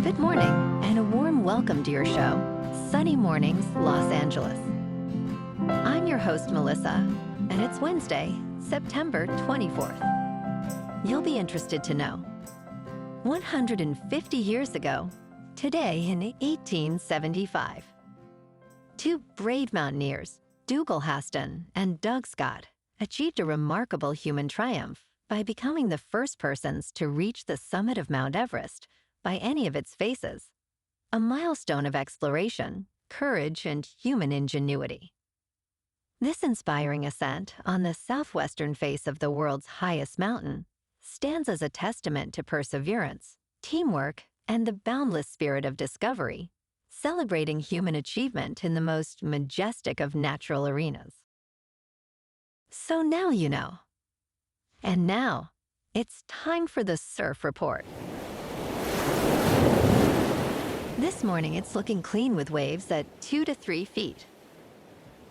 Good morning, and a warm welcome to your show, Sunny Mornings, Los Angeles. I'm your host, Melissa, and it's Wednesday, September 24th. You'll be interested to know, 150 years ago, today in 1875, two brave mountaineers, Dougal Haston and Doug Scott, achieved a remarkable human triumph by becoming the first persons to reach the summit of Mount Everest by any of its faces, a milestone of exploration, courage, and human ingenuity. This inspiring ascent on the southwestern face of the world's highest mountain stands as a testament to perseverance, teamwork, and the boundless spirit of discovery, celebrating human achievement in the most majestic of natural arenas. So now you know. And now, it's time for the Surf Report. This morning, it's looking clean with waves at 2 to 3 feet.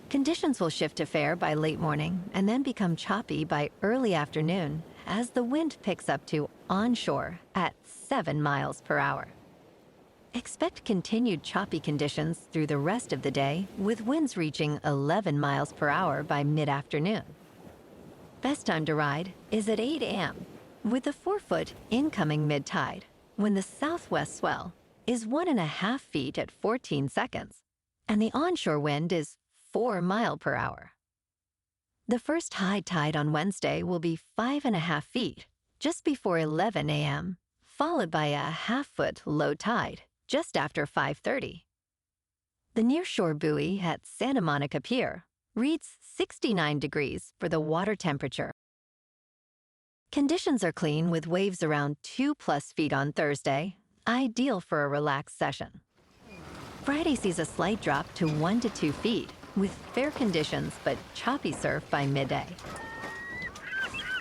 Conditions will shift to fair by late morning and then become choppy by early afternoon as the wind picks up to onshore at 7 miles per hour. Expect continued choppy conditions through the rest of the day, with winds reaching 11 miles per hour by mid-afternoon. Best time to ride is at 8 a.m., with the 4-foot incoming mid-tide, when the southwest swell is 1.5 feet at 14 seconds, and the onshore wind is 4 miles per hour. The first high tide on Wednesday will be 5.5 feet, just before 11 a.m., followed by a half-foot low tide just after 5:30. The nearshore buoy at Santa Monica Pier reads 69 degrees for the water temperature. Conditions are clean with waves around 2+ feet on Thursday, ideal for a relaxed session. Friday sees a slight drop to 1 to 2 feet, with fair conditions but choppy surf by midday.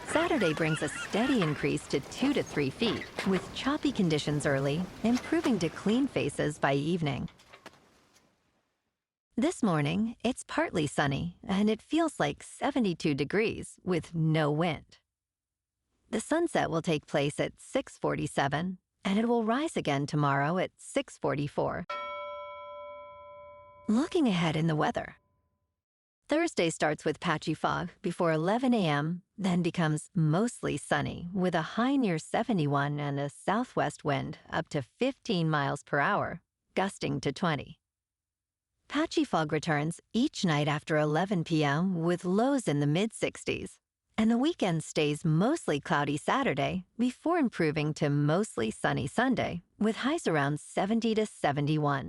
Saturday brings a steady increase to 2 to 3 feet, with choppy conditions early, improving to clean faces by evening. This morning, it's partly sunny, and it feels like 72 degrees with no wind. The sunset will take place at 6:47, and it will rise again tomorrow at 6:44. Looking ahead in the weather. Thursday starts with patchy fog before 11 a.m., then becomes mostly sunny with a high near 71 and a southwest wind up to 15 miles per hour, gusting to 20. Patchy fog returns each night after 11 p.m. with lows in the mid-60s, and the weekend stays mostly cloudy Saturday before improving to mostly sunny Sunday with highs around 70 to 71.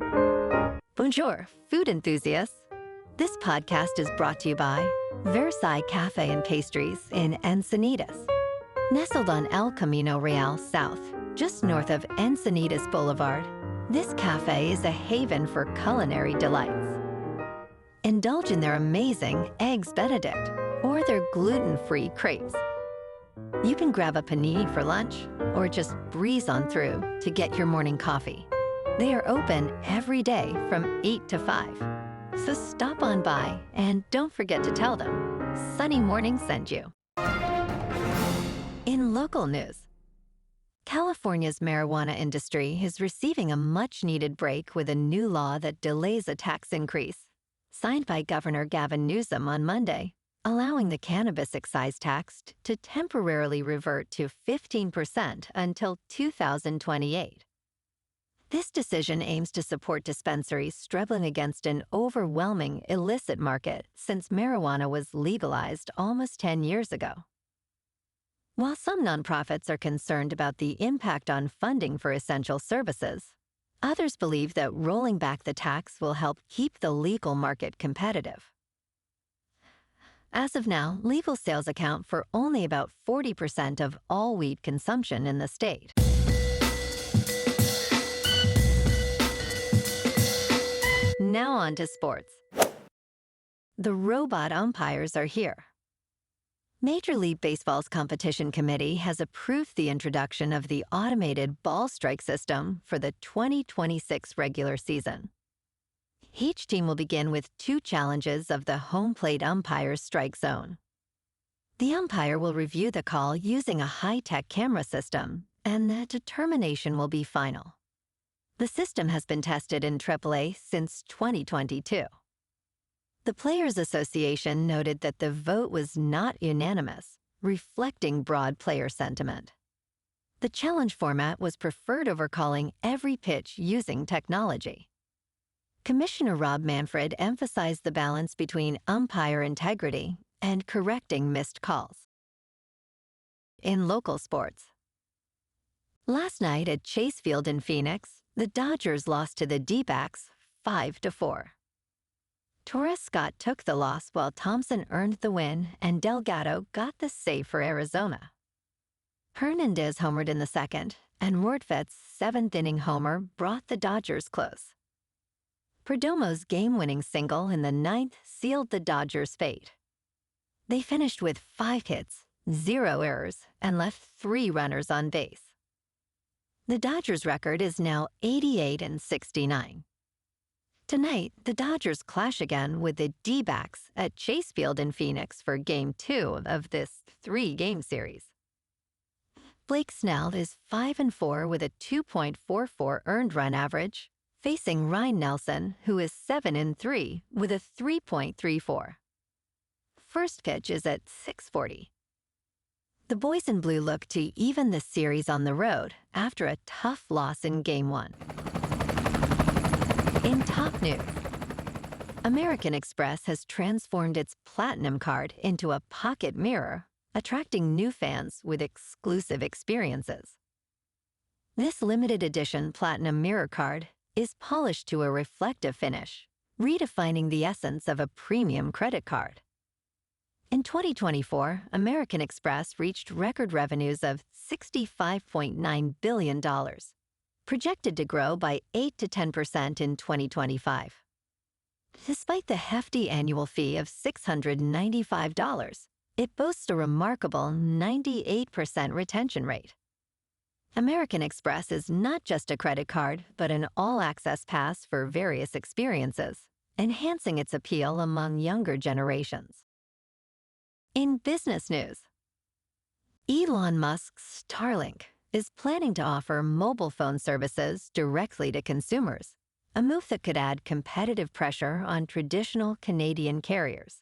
Bonjour, food enthusiasts. This podcast is brought to you by Versailles Cafe and Pastries in Encinitas. Nestled on El Camino Real South, just north of Encinitas Boulevard, this cafe is a haven for culinary delights. Indulge in their amazing Eggs Benedict or their gluten-free crepes. You can grab a panini for lunch or just breeze on through to get your morning coffee. They are open every day from 8 to 5. So stop on by and don't forget to tell them Sunny Morning sent you. In local news, California's marijuana industry is receiving a much-needed break with a new law that delays a tax increase, signed by Governor Gavin Newsom on Monday, allowing the cannabis excise tax to temporarily revert to 15% until 2028. This decision aims to support dispensaries struggling against an overwhelming illicit market since marijuana was legalized almost 10 years ago. While some nonprofits are concerned about the impact on funding for essential services, others believe that rolling back the tax will help keep the legal market competitive. As of now, legal sales account for only about 40% of all weed consumption in the state. Now on to sports. The robot umpires are here. Major League Baseball's competition committee has approved the introduction of the automated ball strike system for the 2026 regular season. Each team will begin with 2 challenges of the home plate umpire's strike zone. The umpire will review the call using a high-tech camera system, and the determination will be final. The system has been tested in AAA since 2022. The Players Association noted that the vote was not unanimous, reflecting broad player sentiment. The challenge format was preferred over calling every pitch using technology. Commissioner Rob Manfred emphasized the balance between umpire integrity and correcting missed calls. In local sports, last night at Chase Field in Phoenix, the Dodgers lost to the D-backs 5-4. Torres Scott took the loss while Thompson earned the win and Delgado got the save for Arizona. Hernandez homered in the second, and Rortvedt's seventh-inning homer brought the Dodgers close. Perdomo's game-winning single in the ninth sealed the Dodgers' fate. They finished with 5 hits, 0 errors, and left 3 runners on base. The Dodgers' record is now 88-69. Tonight, the Dodgers clash again with the D-backs at Chase Field in Phoenix for Game 2 of this 3-game series. Blake Snell is 5-4 with a 2.44 earned run average, facing Ryne Nelson, who is 7-3 with a 3.34. First pitch is at 6:40. The boys in blue look to even the series on the road after a tough loss in Game 1. In top news, American Express has transformed its Platinum card into a pocket mirror, attracting new fans with exclusive experiences. This limited edition Platinum mirror card is polished to a reflective finish, redefining the essence of a premium credit card. In 2024, American Express reached record revenues of $65.9 billion, projected to grow by 8 to 10% in 2025. Despite the hefty annual fee of $695, it boasts a remarkable 98% retention rate. American Express is not just a credit card, but an all-access pass for various experiences, enhancing its appeal among younger generations. In business news, Elon Musk's Starlink is planning to offer mobile phone services directly to consumers, a move that could add competitive pressure on traditional Canadian carriers.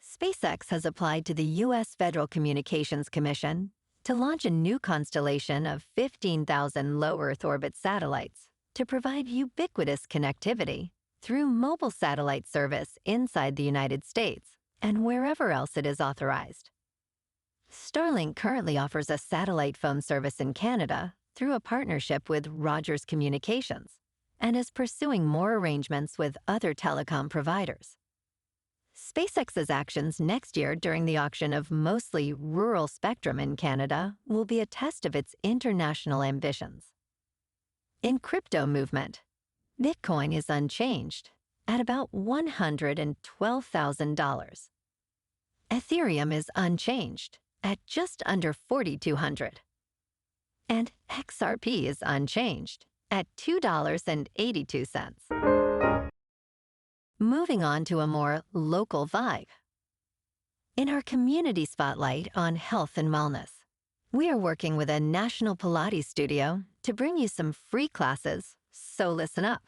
SpaceX has applied to the U.S. Federal Communications Commission to launch a new constellation of 15,000 low Earth orbit satellites to provide ubiquitous connectivity through mobile satellite service inside the United States and wherever else it is authorized. Starlink currently offers a satellite phone service in Canada through a partnership with Rogers Communications and is pursuing more arrangements with other telecom providers. SpaceX's actions next year during the auction of mostly rural spectrum in Canada will be a test of its international ambitions. In crypto movement, Bitcoin is unchanged at about $112,000. Ethereum is unchanged at just under $4,200. And XRP is unchanged at $2.82. Moving on to a more local vibe. In our community spotlight on health and wellness, we are working with a national Pilates studio to bring you some free classes, so listen up.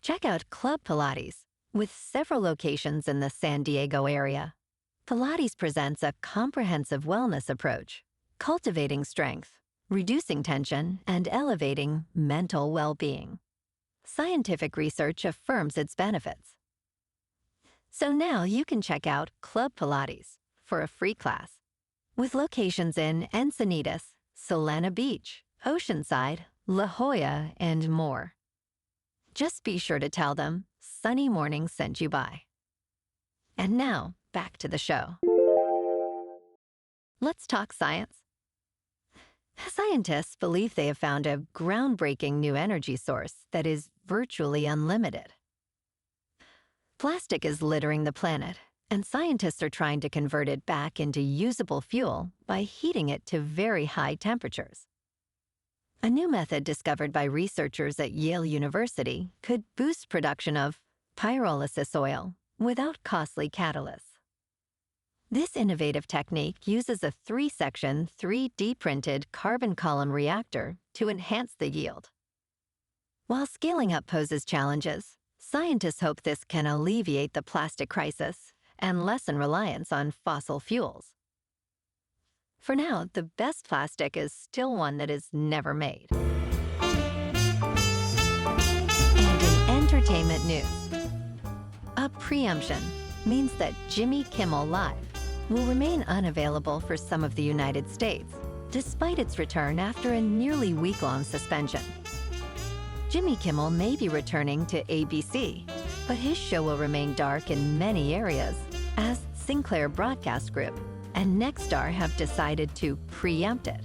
Check out Club Pilates, with several locations in the San Diego area. Pilates presents a comprehensive wellness approach, cultivating strength, reducing tension, and elevating mental well-being. Scientific research affirms its benefits. So now you can check out Club Pilates for a free class, with locations in Encinitas, Solana Beach, Oceanside, La Jolla, and more. Just be sure to tell them Sunny Morning sent you by. And now, back to the show. Let's talk science. Scientists believe they have found a groundbreaking new energy source that is virtually unlimited. Plastic is littering the planet, and scientists are trying to convert it back into usable fuel by heating it to very high temperatures. A new method discovered by researchers at Yale University could boost production of pyrolysis oil without costly catalysts. This innovative technique uses a 3-section, 3D-printed carbon column reactor to enhance the yield, While scaling up poses challenges, scientists hope this can alleviate the plastic crisis and lessen reliance on fossil fuels. For now, the best plastic is still one that is never made. And in entertainment news, a preemption means that Jimmy Kimmel Live will remain unavailable for some of the United States, despite its return after a nearly week-long suspension. Jimmy Kimmel may be returning to ABC, but his show will remain dark in many areas, as Sinclair Broadcast Group and Nexstar have decided to preempt it.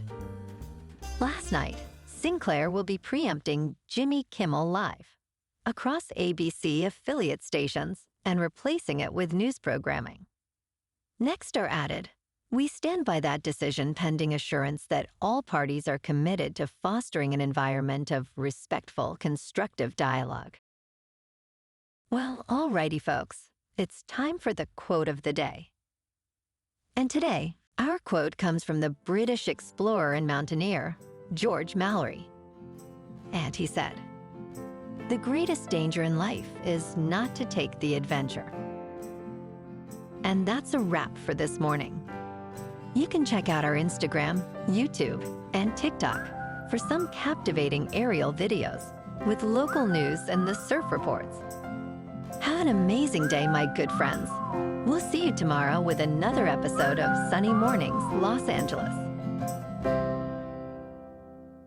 Last night, Sinclair will be preempting Jimmy Kimmel Live across ABC affiliate stations and replacing it with news programming. Nexstar added, "We stand by that decision pending assurance that all parties are committed to fostering an environment of respectful, constructive dialogue." Well, alrighty, folks. It's time for the quote of the day. And today, our quote comes from the British explorer and mountaineer, George Mallory. And he said, "The greatest danger in life is not to take the adventure." And that's a wrap for this morning. You can check out our Instagram, YouTube, and TikTok for some captivating aerial videos with local news and the surf reports. Have an amazing day, my good friends. We'll see you tomorrow with another episode of Sunny Mornings, Los Angeles.